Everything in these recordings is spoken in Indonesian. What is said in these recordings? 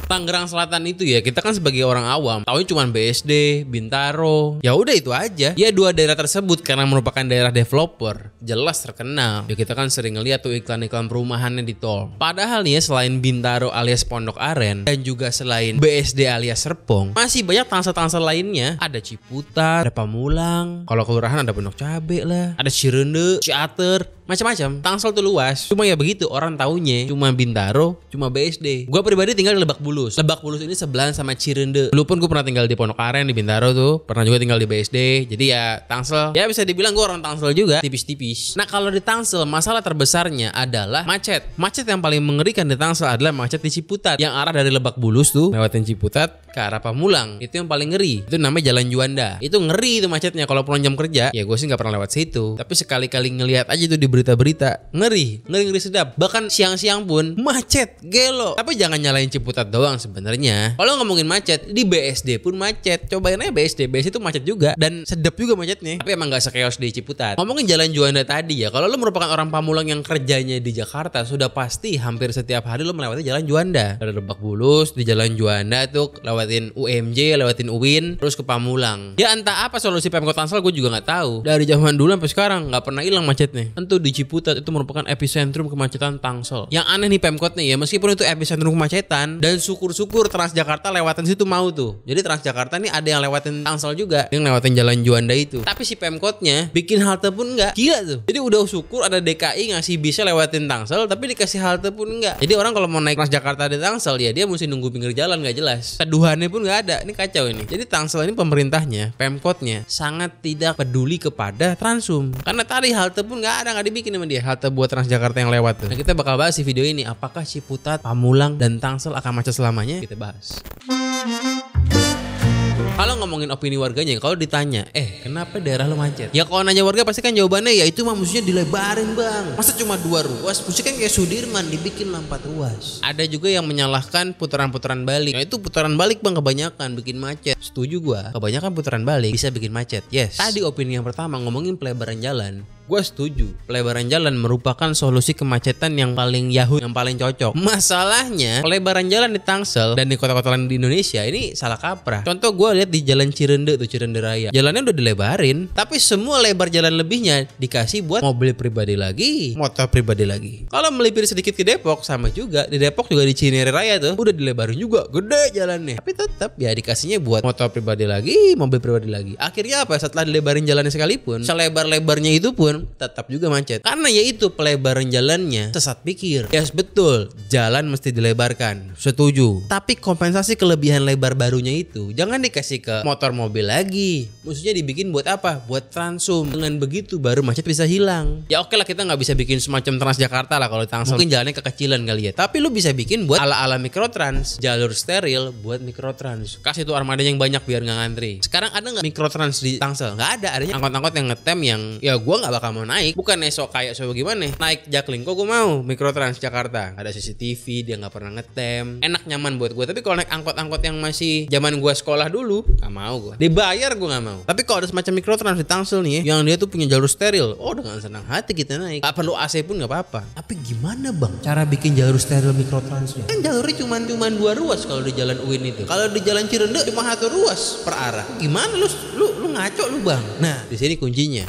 Tangerang Selatan itu ya, kita kan sebagai orang awam taunya cuma BSD, Bintaro. Ya udah itu aja. Ya dua daerah tersebut karena merupakan daerah developer, jelas terkenal. Ya kita kan sering ngeliat tuh iklan-iklan perumahannya di tol. Padahal nih ya, selain Bintaro alias Pondok Aren dan juga selain BSD alias Serpong, masih banyak tangsel-tangsel lainnya. Ada Ciputat, ada Pamulang. Kalau kelurahan ada Pondok Cabe lah, ada Cirende, Ciater, macam-macam. Tangsel tuh luas. Cuma ya begitu, orang taunya cuma Bintaro, cuma BSD. Gue pribadi tinggal di Lebak Bulus. Lebak Bulus ini sebelahan sama Cirende. Dulu pun gue pernah tinggal di Pondok Aren di Bintaro tuh. Pernah juga tinggal di BSD. Jadi ya Tangsel, ya bisa dibilang gue orang Tangsel juga, tipis-tipis. Nah kalau di Tangsel, masalah terbesarnya adalah macet. Macet yang paling mengerikan di Tangsel adalah macet di Ciputat. Yang arah dari Lebak Bulus tuh lewatin Ciputat ke arah Pamulang. Itu yang paling ngeri. Itu namanya Jalan Juanda. Itu ngeri itu macetnya. Kalau pulang jam kerja, ya gue sih nggak pernah lewat situ. Tapi sekali-kali ngelihat aja tuh di berita-berita, ngeri sedap. Bahkan siang-siang pun macet, gelo. Tapi jangan nyalain Ciputat doang sebenarnya. Kalau ngomongin macet, di BSD pun macet. Cobain aja BSD itu macet juga dan sedap juga macetnya. Tapi emang gak sekeos di Ciputat. Ngomongin Jalan Juanda tadi ya, kalau lo merupakan orang Pamulang yang kerjanya di Jakarta, sudah pasti hampir setiap hari lo melewati Jalan Juanda. Dari Lebak Bulus di Jalan Juanda tuh lewatin UMJ, lewatin UIN, terus ke Pamulang. Ya entah apa solusi Pemkot Tangsel, gue juga nggak tahu. Dari zaman dulu sampai sekarang nggak pernah hilang macetnya. Tentu di Ciputat itu merupakan epicentrum kemacetan Tangsel. Yang aneh nih Pemkot nih ya, meskipun itu epicentrum kemacetan, dan syukur-syukur Transjakarta lewatin situ mau tuh. Jadi Transjakarta nih ada yang lewatin Tangsel juga, yang lewatin Jalan Juanda itu. Tapi si Pemkotnya bikin halte pun enggak. Gila tuh. Jadi udah syukur ada DKI ngasih bisa lewatin Tangsel, tapi dikasih halte pun enggak. Jadi orang kalau mau naik Transjakarta di Tangsel ya dia mesti nunggu pinggir jalan, nggak jelas. Teduhannya pun nggak ada. Ini kacau ini. Jadi Tangsel ini pemerintahnya, Pemkotnya sangat tidak peduli kepada Transum. Karena tadi halte pun nggak ada, nggak dibikin sama dia halte buat Transjakarta yang lewat tuh. Nah kita bakal bahas di video ini, apakah Ciputat, Pamulang, dan Tangsel akan macet selamanya? Kita bahas. Kalau ngomongin opini warganya, kalau ditanya, kenapa daerah lo macet? Ya kalau nanya warga pasti kan jawabannya ya itu mah maksudnya dilebarin bang. Masa cuma 2 ruas? Maksudnya kan kayak Sudirman dibikin 4 ruas. Ada juga yang menyalahkan putaran-putaran balik. Ya itu putaran balik bang kebanyakan bikin macet. Setuju gua, kebanyakan putaran balik bisa bikin macet. Yes. Tadi opini yang pertama ngomongin pelebaran jalan. Gue setuju, pelebaran jalan merupakan solusi kemacetan yang paling yahoo, yang paling cocok. Masalahnya, pelebaran jalan di Tangsel dan di kota-kota lain di Indonesia ini salah kaprah. Contoh gue lihat di Jalan Cirende tuh, Cirende Raya. Jalannya udah dilebarin, tapi semua lebar jalan lebihnya dikasih buat mobil pribadi lagi, motor pribadi lagi. Kalau melipir sedikit ke Depok, sama juga. Di Depok juga di Cinere Raya tuh, udah dilebarin juga, gede jalannya. Tapi tetap ya dikasihnya buat motor pribadi lagi, mobil pribadi lagi. Akhirnya apa? Setelah dilebarin jalannya sekalipun, selebar-lebarnya itu pun tetap juga macet. Karena yaitu pelebaran jalannya sesat pikir. Yes betul, jalan mesti dilebarkan. Setuju. Tapi kompensasi kelebihan lebar barunya itu jangan dikasih ke motor mobil lagi. Maksudnya dibikin buat apa? Buat Transum. Dengan begitu baru macet bisa hilang. Ya oke lah kita nggak bisa bikin semacam Transjakarta lah kalau di Tangsel. Mungkin jalannya kekecilan kali ya. Tapi lu bisa bikin buat ala-ala mikrotrans. Jalur steril buat mikrotrans. Kasih tuh armada yang banyak biar nggak ngantri. Sekarang ada nggak mikrotrans di Tangsel? Nggak ada. Adanya angkot-angkot yang ngetem yang ya gua nggak bakal mau naik. Bukan esok kayak gimana naik Jakling kok gue mau Mikrotrans Jakarta, ada CCTV, dia nggak pernah ngetem, enak nyaman buat gue. Tapi kalau naik angkot-angkot yang masih zaman gue sekolah dulu, nggak mau gue, dibayar gue nggak mau. Tapi kalau ada semacam Mikrotrans di Tangsel nih yang dia tuh punya jalur steril, dengan senang hati kita naik, nggak perlu AC pun nggak apa-apa. Tapi gimana bang cara bikin jalur steril Mikrotransnya? Kan jalurnya cuma 2 ruas kalau di Jalan UIN itu. Kalau di Jalan Cirende cuma 1 ruas per arah. Gimana lu ngaco lu bang? Nah di sini kuncinya.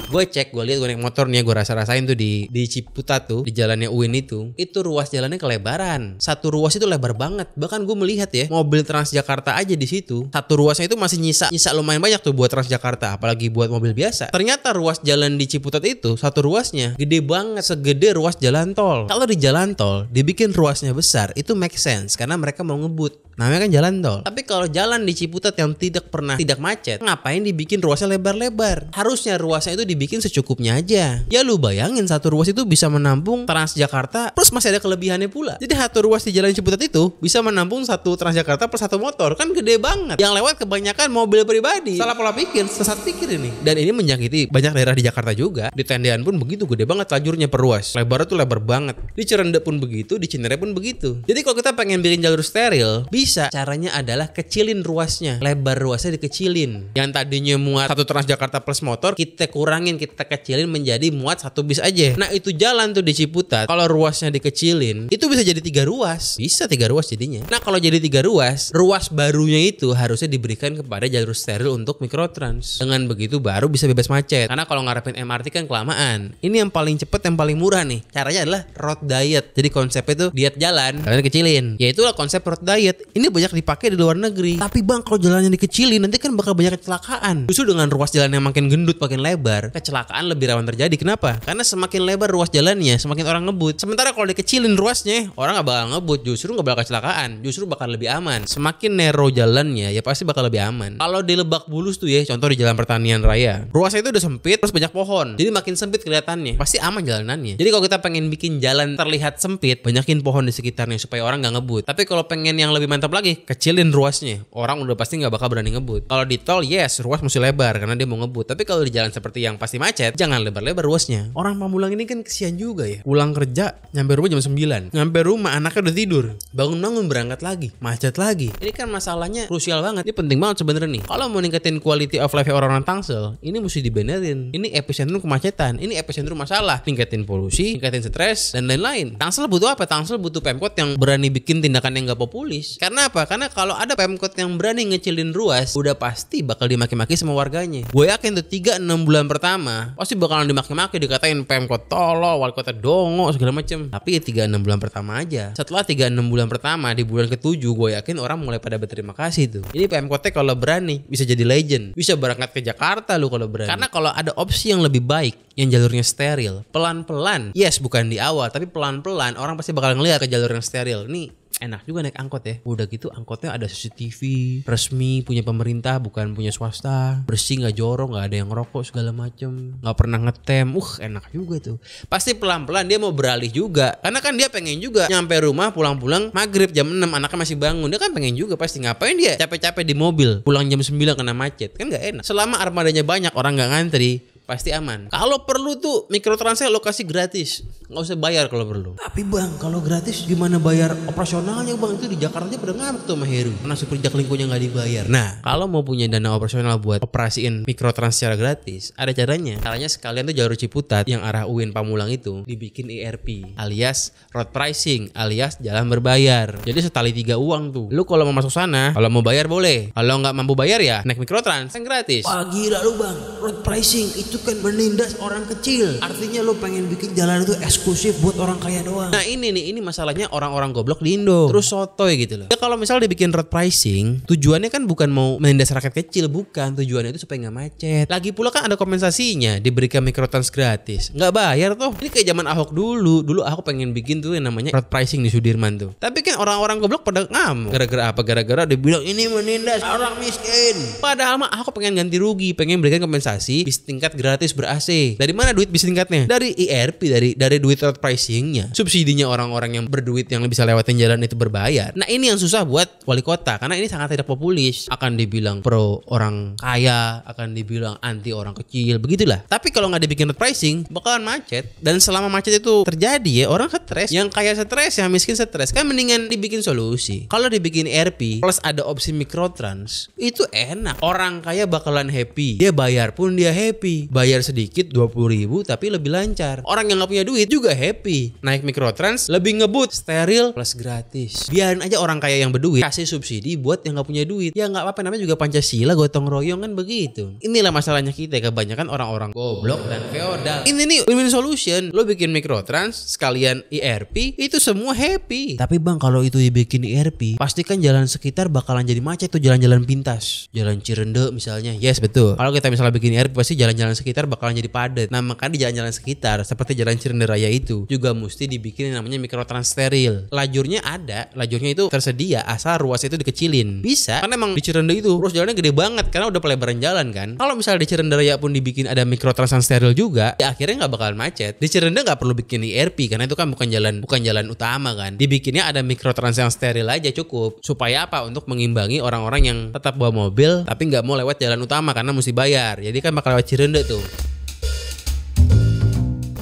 Gue cek, gue lihat, gue naik motor nih, gue rasain tuh di Ciputat tuh, di jalannya UIN itu ruas jalannya kelebaran. 1 ruas itu lebar banget. Bahkan gue melihat ya, mobil Transjakarta aja di situ, 1 ruasnya itu masih nyisa lumayan banyak tuh buat Transjakarta, apalagi buat mobil biasa. Ternyata ruas jalan di Ciputat itu 1 ruasnya gede banget, segede ruas jalan tol. Kalau di jalan tol dibikin ruasnya besar, itu make sense karena mereka mau ngebut. Namanya kan jalan tol. Tapi kalau jalan di Ciputat yang tidak macet, ngapain dibikin ruasnya lebar-lebar? Harusnya ruasnya itu dibikin secukupnya aja. Ya lu bayangin 1 ruas itu bisa menampung Transjakarta plus masih ada kelebihannya pula. Jadi 1 ruas di Jalan Ciputat itu bisa menampung 1 Transjakarta plus 1 motor. Kan gede banget. Yang lewat kebanyakan mobil pribadi. Salah pola pikir, sesat pikir ini. Dan ini menjangkiti banyak daerah di Jakarta juga. Di Tendean pun begitu, gede banget lajurnya per ruas. Lebarnya tuh lebar banget. Di Cirende pun begitu, di Cinere pun begitu. Jadi kalau kita pengen bikin jalur steril, bisa. Caranya adalah kecilin ruasnya. Lebar ruasnya dikecilin. Yang tadinya muat 1 Transjakarta plus motor, kita kurangin pengen kita kecilin menjadi muat 1 bis aja. Nah itu jalan tuh di Ciputat, kalau ruasnya dikecilin itu bisa jadi 3 ruas. Bisa 3 ruas jadinya. Nah kalau jadi 3 ruas, ruas barunya itu harusnya diberikan kepada jalur steril untuk mikrotrans. Dengan begitu baru bisa bebas macet. Karena kalau ngarepin MRT kan kelamaan. Ini yang paling cepet, yang paling murah nih. Caranya adalah road diet. Jadi konsepnya itu diet jalan, jalan dikecilin. Ya itulah konsep road diet. Ini banyak dipakai di luar negeri. Tapi bang, kalau jalannya dikecilin nanti kan bakal banyak kecelakaan. Justru dengan ruas jalan yang makin gendut, makin lebar, kecelakaan lebih rawan terjadi. Kenapa? Karena semakin lebar ruas jalannya, semakin orang ngebut. Sementara kalau dikecilin ruasnya, orang gak bakal ngebut, justru gak bakal kecelakaan, justru bakal lebih aman. Semakin narrow jalannya, ya pasti bakal lebih aman. Kalau di Lebak Bulus tuh ya, contoh di Jalan Pertanian Raya, ruasnya itu udah sempit, terus banyak pohon, jadi makin sempit kelihatannya, pasti aman jalanannya. Jadi kalau kita pengen bikin jalan terlihat sempit, banyakin pohon di sekitarnya supaya orang gak ngebut. Tapi kalau pengen yang lebih mantap lagi, kecilin ruasnya, orang udah pasti gak bakal berani ngebut. Kalau di tol, yes, ruas mesti lebar karena dia mau ngebut. Tapi kalau di jalan seperti yang pasti macet, jangan lebar-lebar ruasnya. Orang Pamulang ini kan kesian juga ya. Pulang kerja, nyampe rumah jam 9. Nyampe rumah anaknya udah tidur. Bangun-bangun berangkat lagi, macet lagi. Ini kan masalahnya krusial banget. Ini penting banget sebenarnya nih. Kalau mau ningkatin quality of life orang-orang Tangsel, ini mesti dibenerin. Ini epicentrum kemacetan, ini epicentrum masalah. Ningkatin polusi, ningkatin stres dan lain-lain. Tangsel butuh apa? Tangsel butuh Pemkot yang berani bikin tindakan yang gak populis. Karena apa? Karena kalau ada Pemkot yang berani ngecilin ruas, udah pasti bakal dimaki-maki sama warganya. Gue yakin tuh 3-6 bulan pertama pasti bakalan dimaki-maki, dikatain Pemkot tolol, wali kota dongo, segala macem. Tapi 3-6 bulan pertama aja. Setelah 3-6 bulan pertama, di bulan ke-7 gue yakin orang mulai pada berterima kasih tuh. Ini Pemkotnya kalau berani bisa jadi legend, bisa berangkat ke Jakarta lu kalau berani. Karena kalau ada opsi yang lebih baik, yang jalurnya steril, pelan-pelan, yes bukan di awal, tapi pelan-pelan orang pasti bakal ngeliat ke jalur yang steril. Nih enak juga naik angkot ya. Udah gitu angkotnya ada CCTV resmi punya pemerintah, bukan punya swasta. Bersih, nggak jorong, nggak ada yang ngerokok segala macem, nggak pernah ngetem. Enak juga tuh. Pasti pelan-pelan dia mau beralih juga. Karena kan dia pengen juga nyampe rumah pulang-pulang maghrib jam 6 anaknya masih bangun. Dia kan pengen juga pasti. Ngapain dia capek-capek di mobil pulang jam 9 kena macet? Kan nggak enak. Selama armadanya banyak, orang nggak ngantri, pasti aman. Kalau perlu tuh mikrotransnya lokasi gratis, nggak usah bayar kalau perlu. Tapi bang, kalau gratis gimana bayar operasionalnya bang? Itu di Jakarta aja pada ngamuk tuh sama Heru karena supir Jaklingkonya nggak dibayar. Nah, kalau mau punya dana operasional buat operasiin mikrotrans secara gratis, ada caranya. Caranya sekalian tuh jalur Ciputat yang arah UIN Pamulang itu dibikin ERP alias road pricing alias jalan berbayar. Jadi setali 3 uang tuh. Lu kalau mau masuk sana, kalau mau bayar boleh. Kalau nggak mampu bayar ya naik mikrotrans yang gratis. Wah gila lu bang, road pricing itu kan menindas orang kecil. Artinya lo pengen bikin jalan itu eksklusif buat orang kaya doang. Nah ini masalahnya orang-orang goblok di Indo. Terus sotoy gitu loh. Ya kalau misalnya dibikin road pricing, tujuannya kan bukan mau menindas rakyat kecil, bukan. Tujuannya itu supaya nggak macet. Lagi pula kan ada kompensasinya, diberikan mikrotrans gratis. Nggak bayar tuh. Ini kayak zaman Ahok dulu. Dulu Ahok pengen bikin tuh yang namanya road pricing di Sudirman tuh. Tapi kan orang-orang goblok pada ngamuk. Gara-gara apa? Gara-gara dia bilang ini menindas orang miskin. Padahal mah Ahok pengen ganti rugi, pengen berikan kompensasi bis tingkat gratis ber-AC. Dari mana duit bis tingkatnya? Dari ERP, dari duit road pricingnya. Subsidinya orang-orang yang berduit yang bisa lewatin jalan itu berbayar. Nah ini yang susah buat wali kota karena ini sangat tidak populis. Akan dibilang pro orang kaya, akan dibilang anti orang kecil, begitulah. Tapi kalau nggak dibikin road pricing, bakalan macet. Dan selama macet itu terjadi ya orang stres. Yang kaya stres, yang miskin stres. Kan mendingan dibikin solusi. Kalau dibikin ERP plus ada opsi mikrotrans, itu enak. Orang kaya bakalan happy. Dia bayar pun dia happy. Bayar sedikit 20.000 tapi lebih lancar. Orang yang gak punya duit juga happy. Naik mikrotrans lebih ngebut, steril plus gratis. Biarin aja orang kaya yang berduit kasih subsidi buat yang gak punya duit. Ya gak apa-apa, namanya juga Pancasila, gotong royong kan begitu. Inilah masalahnya kita, kebanyakan orang-orang goblok dan feodal. Ini nih win-win solution. Lo bikin mikrotrans sekalian ERP, itu semua happy. Tapi bang kalau itu dibikin ERP, pastikan jalan sekitar bakalan jadi macet tuh, jalan-jalan pintas. Jalan Cirende misalnya. Yes betul. Kalau kita misalnya bikin ERP pasti jalan-jalan sekitar bakalan jadi padat. Nah makanya di jalan-jalan sekitar seperti jalan Cirende Raya itu juga mesti dibikin yang namanya mikrotrans steril. Lajurnya ada, lajurnya itu tersedia asal ruas itu dikecilin. Bisa, karena emang di Cirende itu ruas jalannya gede banget karena udah pelebaran jalan kan. Kalau misalnya di Cirende Raya pun dibikin ada mikrotrans steril juga, ya akhirnya nggak bakalan macet. Di Cirende nggak perlu bikin ERP karena itu kan bukan jalan utama kan. Dibikinnya ada mikrotrans yang steril aja cukup. Supaya apa? Untuk mengimbangi orang-orang yang tetap bawa mobil tapi nggak mau lewat jalan utama karena mesti bayar. Jadi kan bakal lewat Cirende tuh.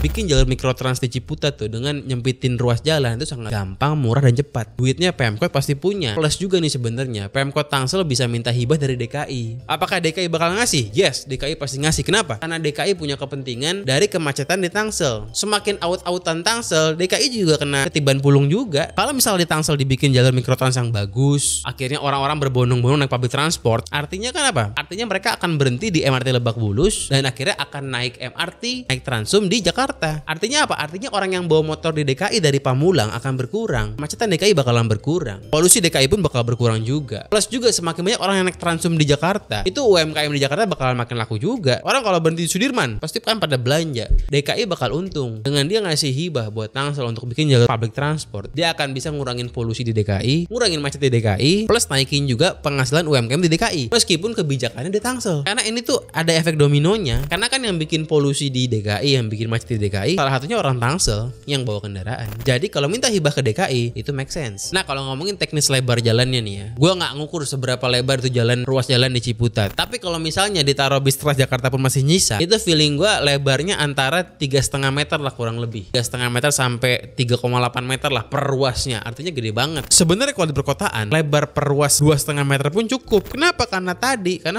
bikin jalur mikrotrans di Ciputat tuh dengan nyempitin ruas jalan itu sangat gampang, murah dan cepat. Duitnya Pemkot pasti punya. Plus juga nih sebenarnya Pemkot Tangsel bisa minta hibah dari DKI. Apakah DKI bakal ngasih? Yes, DKI pasti ngasih. Kenapa? Karena DKI punya kepentingan dari kemacetan di Tangsel. Semakin aut-autan Tangsel, DKI juga kena ketiban pulung juga. Kalau misalnya di Tangsel dibikin jalur mikrotrans yang bagus, akhirnya orang-orang berbondong-bondong naik public transport, artinya kan apa? Artinya mereka akan berhenti di MRT Lebak Bulus dan akhirnya akan naik MRT, naik Transum di Jakarta. Artinya apa? Artinya orang yang bawa motor di DKI dari Pamulang akan berkurang. Kemacetan DKI bakalan berkurang. Polusi DKI pun bakal berkurang juga. Plus juga semakin banyak orang yang naik Transum di Jakarta, itu UMKM di Jakarta bakalan makin laku juga. Orang kalau berhenti di Sudirman pasti kan pada belanja. DKI bakal untung. Dengan dia ngasih hibah buat Tangsel untuk bikin jalur public transport, dia akan bisa ngurangin polusi di DKI, ngurangin macet di DKI, plus naikin juga penghasilan UMKM di DKI. Meskipun kebijakannya di Tangsel. Karena ini tuh ada efek dominonya. Karena kan yang bikin polusi di DKI, yang bikin macet di DKI, salah satunya orang Tangsel yang bawa kendaraan. Jadi kalau minta hibah ke DKI, itu make sense. Nah, kalau ngomongin teknis lebar jalannya nih ya, gue nggak ngukur seberapa lebar itu ruas jalan di Ciputat. Tapi kalau misalnya ditaruh bis Transjakarta pun masih nyisa, itu feeling gue lebarnya antara 3,5 meter lah kurang lebih. 3,5 meter sampai 3,8 meter lah per ruasnya. Artinya gede banget. Sebenarnya kalau di perkotaan, lebar per ruas 2,5 meter pun cukup. Kenapa? Karena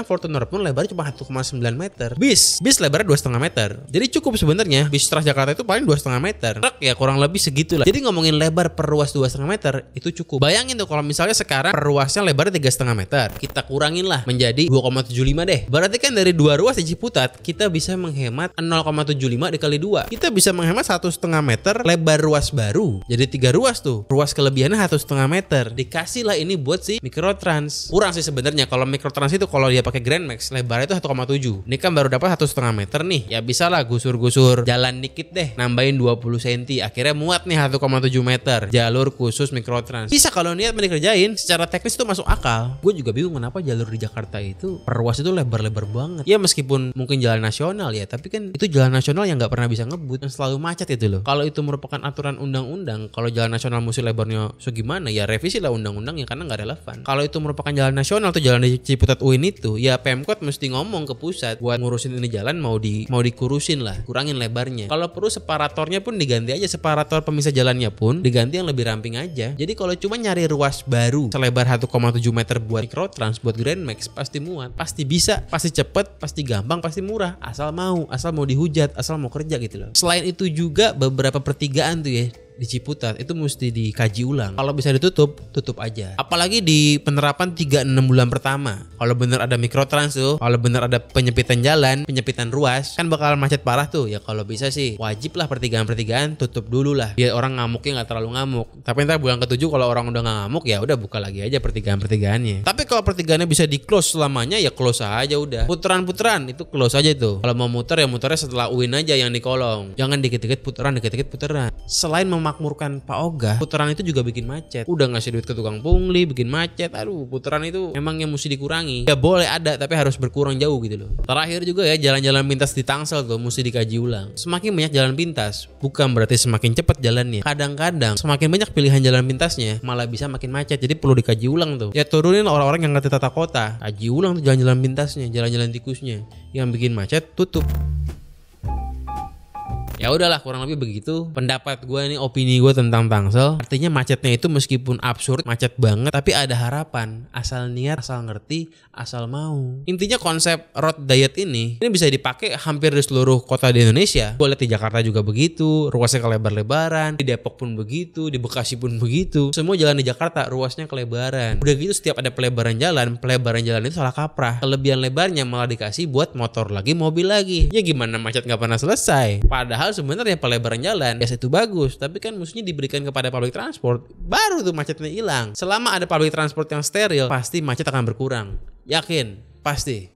Fortuner pun lebarnya cuma 1,9 meter. Bis lebarnya 2,5 meter. Jadi cukup sebenarnya. Bis Transjakarta itu paling 2,5 meter. Truk ya kurang lebih segitulah. Jadi ngomongin lebar per ruas 2,5 meter itu cukup. Bayangin tuh kalau misalnya sekarang per ruasnya lebarnya 3,5 meter. Kita kurangin lah menjadi 2,75 deh. Berarti kan dari 2 ruas di Ciputat kita bisa menghemat 0,75 dikali 2. Kita bisa menghemat 1,5 meter lebar ruas baru. Jadi 3 ruas tuh. Ruas kelebihannya 1,5 meter. Dikasih lah ini buat si mikrotrans. Kurang sih sebenarnya kalau mikrotrans itu kalau dia pakai Grand Max lebarnya itu 1,7. Ini kan baru dapat 1,5 meter nih. Ya bisa lah gusur-gusur jalan dikit deh, nambahin 20 cm. Akhirnya muat nih 1,7 meter jalur khusus mikrotrans. Bisa kalau niat dikerjain, secara teknis itu masuk akal. Gue juga bingung kenapa jalur di Jakarta itu per ruas itu lebar-lebar banget. Ya meskipun mungkin jalan nasional ya, tapi kan itu jalan nasional yang nggak pernah bisa ngebut, yang selalu macet itu loh. Kalau itu merupakan aturan undang-undang, kalau jalan nasional mesti lebarnya segimana ya revisi lah undang-undangnya karena nggak relevan. Kalau itu merupakan jalan nasional tuh jalan di Ciputat UIN itu, ya Pemkot mesti ngomong ke pusat buat ngurusin ini jalan mau dikurusin lah, kurangin lebarnya. Kalau perlu separatornya pun diganti aja, separator pemisah jalannya pun diganti yang lebih ramping aja. Jadi kalau cuma nyari ruas baru selebar 1,7 meter buat mikrotrans, buat Grand Max pasti muat, pasti bisa, pasti cepet, pasti gampang, pasti murah, asal mau dihujat, asal mau kerja gitu loh. Selain itu juga beberapa pertigaan tuh ya di Ciputat itu mesti dikaji ulang. Kalau bisa ditutup, tutup aja. Apalagi di penerapan 3-6 bulan pertama. Kalau bener ada mikrotrans tuh, kalau bener ada penyempitan jalan, penyempitan ruas, kan bakal macet parah tuh. Ya kalau bisa sih wajib lah pertigaan-pertigaan tutup dulu lah. Biar orang ngamuknya nggak terlalu ngamuk. Tapi ntar bulan ke-7 kalau orang udah nggak ngamuk ya udah buka lagi aja pertigaan-pertigaannya. Tapi kalau pertigaannya bisa di close selamanya ya close aja udah. Putaran-putaran itu close aja tuh. Kalau mau muter ya muternya setelah UIN aja yang di kolong. Jangan dikit-dikit putaran, dikit-dikit putaran. Selain memakmurkan Pak Ogah, putaran itu juga bikin macet. Udah ngasih duit ke tukang pungli, bikin macet. Aduh, putaran itu memang yang mesti dikurangi. Ya boleh ada, tapi harus berkurang jauh gitu loh. Terakhir juga ya, jalan-jalan pintas di Tangsel tuh mesti dikaji ulang. Semakin banyak jalan pintas, bukan berarti semakin cepat jalannya. Kadang-kadang semakin banyak pilihan jalan pintasnya, malah bisa makin macet. Jadi perlu dikaji ulang tuh. Ya turunin orang-orang yang ngerti tata kota. Kaji ulang tuh jalan-jalan pintasnya, jalan-jalan tikusnya. Yang bikin macet, tutup. Ya udahlah kurang lebih begitu pendapat gue nih, opini gue tentang Tangsel. Artinya macetnya itu meskipun absurd, macet banget, tapi ada harapan. Asal niat, asal ngerti, asal mau. Intinya konsep road diet ini bisa dipakai hampir di seluruh kota di Indonesia. Gue lihat di Jakarta juga begitu, ruasnya kelebar-lebaran. Di Depok pun begitu, di Bekasi pun begitu. Semua jalan di Jakarta ruasnya kelebaran. Udah gitu setiap ada pelebaran jalan itu salah kaprah. Kelebihan lebarnya malah dikasih buat motor lagi, mobil lagi. Ya gimana macet gak pernah selesai. Padahal sebenarnya pelebaran jalan ya itu bagus, tapi kan mestinya diberikan kepada public transport, baru tuh macetnya hilang. Selama ada public transport yang steril, pasti macet akan berkurang. Yakin, pasti.